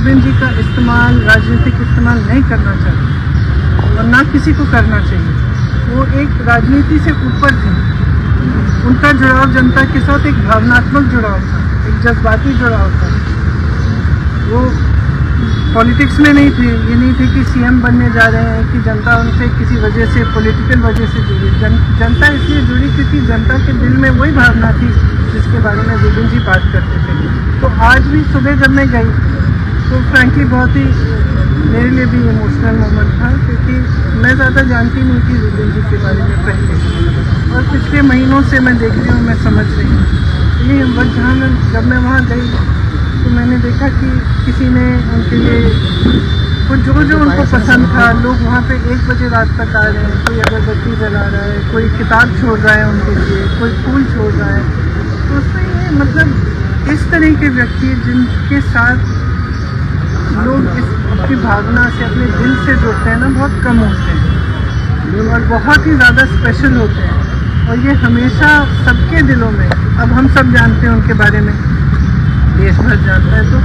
जुबिन जी का इस्तेमाल, राजनीतिक इस्तेमाल नहीं करना चाहिए और ना किसी को करना चाहिए। वो एक राजनीति से ऊपर थे। उनका जुड़ाव जनता के साथ एक भावनात्मक जुड़ाव था, एक जज्बाती जुड़ाव था। वो पॉलिटिक्स में नहीं थे। ये नहीं थे कि सीएम बनने जा रहे हैं कि जनता उनसे किसी वजह से, पॉलिटिकल वजह से जुड़ी। जनता इसलिए जुड़ी क्योंकि जनता के दिल में वही भावना थी जिसके बारे में जुबिन जी बात करते थे। तो आज भी सुबह जब मैं गई तो फ्रैंकली बहुत ही मेरे लिए भी इमोशनल मोमेंट था, क्योंकि मैं ज़्यादा जानती नहीं थी जुबिन जी के बारे में पहले, और पिछले महीनों से मैं देख रही हूँ, मैं समझ रही हूँ। ये वक्त जब मैं वहाँ गई तो मैंने देखा कि किसी ने उनके लिए कुछ जो उनको पसंद था, लोग वहाँ पे 1 बजे रात तक आ रहे हैं, कोई अगरबत्ती जला रहा है, कोई किताब छोड़ रहा है उनके लिए, कोई फूल छोड़ रहा है। तो उसमें ये मतलब इस तरह के व्यक्ति जिनके साथ लोग इस अपनी भावना से, अपने दिल से जुड़ते हैं ना, बहुत कम होते हैं और बहुत ही ज़्यादा स्पेशल होते हैं। और ये हमेशा सबके दिलों में, अब हम सब जानते हैं उनके बारे में, देश भर जानता है, तो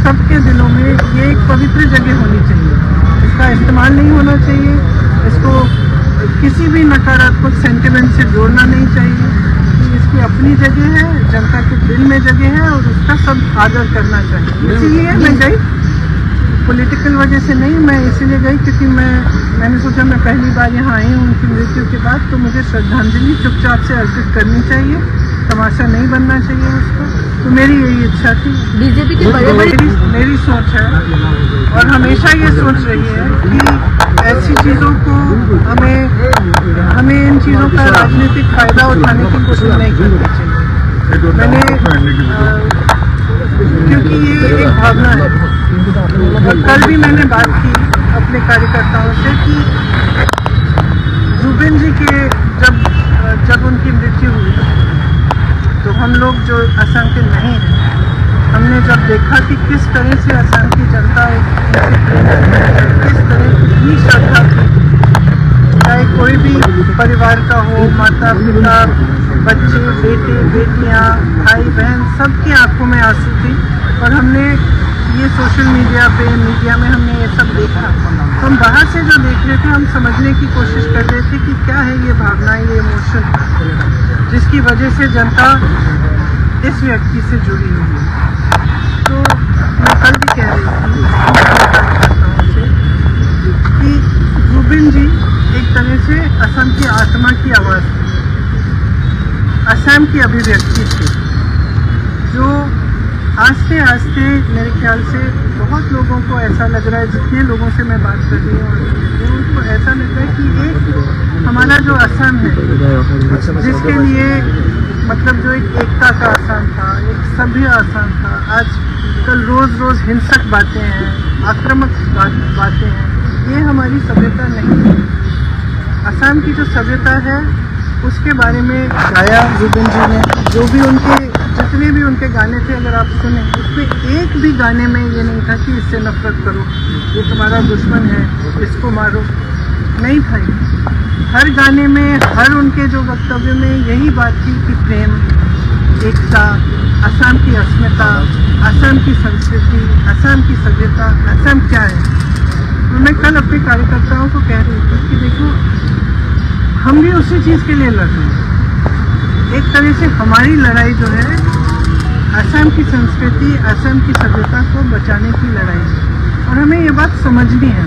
सबके दिलों में ये एक पवित्र जगह होनी चाहिए। इसका इस्तेमाल नहीं होना चाहिए, इसको किसी भी नकारात्मक सेंटिमेंट से जोड़ना नहीं चाहिए। इसकी अपनी जगह है, जनता के दिल में जगह है और उसका सब आदर करना चाहिए। इसीलिए मैं गई, पॉलिटिकल वजह से नहीं, मैं इसीलिए गई क्योंकि मैंने सोचा मैं पहली बार यहाँ आई हूँ उनकी मृत्यु के बाद, तो मुझे श्रद्धांजलि चुपचाप से अर्पित करनी चाहिए, तमाशा नहीं बनना चाहिए उसको। तो मेरी यही इच्छा थी। बीजेपी के बड़े मेरी सोच है और हमेशा ये सोच रही है कि ऐसी चीज़ों को हमें इन चीज़ों का राजनीतिक फायदा उठाने की कोशिश नहीं करनी चाहिए। मैंने क्योंकि ये एक भावना है, और कल भी मैंने बात की अपने कार्यकर्ताओं से कि जुबिन जी के जब उनकी मृत्यु हुई तो हम लोग जो असम के नहीं हैं, हमने जब देखा कि किस तरह से असम की जनता किस तरह की श्रद्धा थी, चाहे कोई भी परिवार का हो, माता पिता, बच्चे, बेटे बेटियां, भाई बहन, सबकी आंखों में आंसू थी। और हमने ये सोशल मीडिया में हमने ये सब देखा। तो हम बाहर से जो देख रहे थे, हम समझने की कोशिश कर रहे थे कि क्या है ये भावना, ये इमोशन जिसकी वजह से जनता इस व्यक्ति से जुड़ी हुई है। तो मैं कल भी कह रही थी कि जुबिन जी एक तरह से असम की आत्मा की आवाज़ थी, असम की अभिव्यक्ति थी, जो आस्ते आस्ते मेरे ख्याल से बहुत लोगों को ऐसा लग रहा है, जितने लोगों से मैं बात कर रही हूँ उनको ऐसा लग रहा है कि एक हमारा जो असम है, जिसके लिए मतलब जो एक एकता का असम था, एक सभ्य असम था, आज कल रोज़ हिंसक बातें हैं, आक्रामक बातें हैं, ये हमारी सभ्यता नहीं है। असम की जो सभ्यता है उसके बारे में गाया जुबिन जी ने। जो भी जितने भी उनके गाने थे, अगर आप सुने, उसमें एक भी गाने में ये नहीं था कि इससे नफरत करो, ये तुम्हारा दुश्मन है, इसको मारो, नहीं था ये। हर गाने में, हर उनके जो वक्तव्य में यही बात थी कि प्रेम, एकता, असम की अस्मिता, असम की संस्कृति, असम की सभ्यता, असम क्या है। तो मैं कल अपने कार्यकर्ताओं को कह रही थी कि देखो, हम भी उसी चीज़ के लिए लड़ रहे हैं। एक तरह से हमारी लड़ाई जो है असम की संस्कृति, असम की सभ्यता को बचाने की लड़ाई है, और हमें ये बात समझनी है।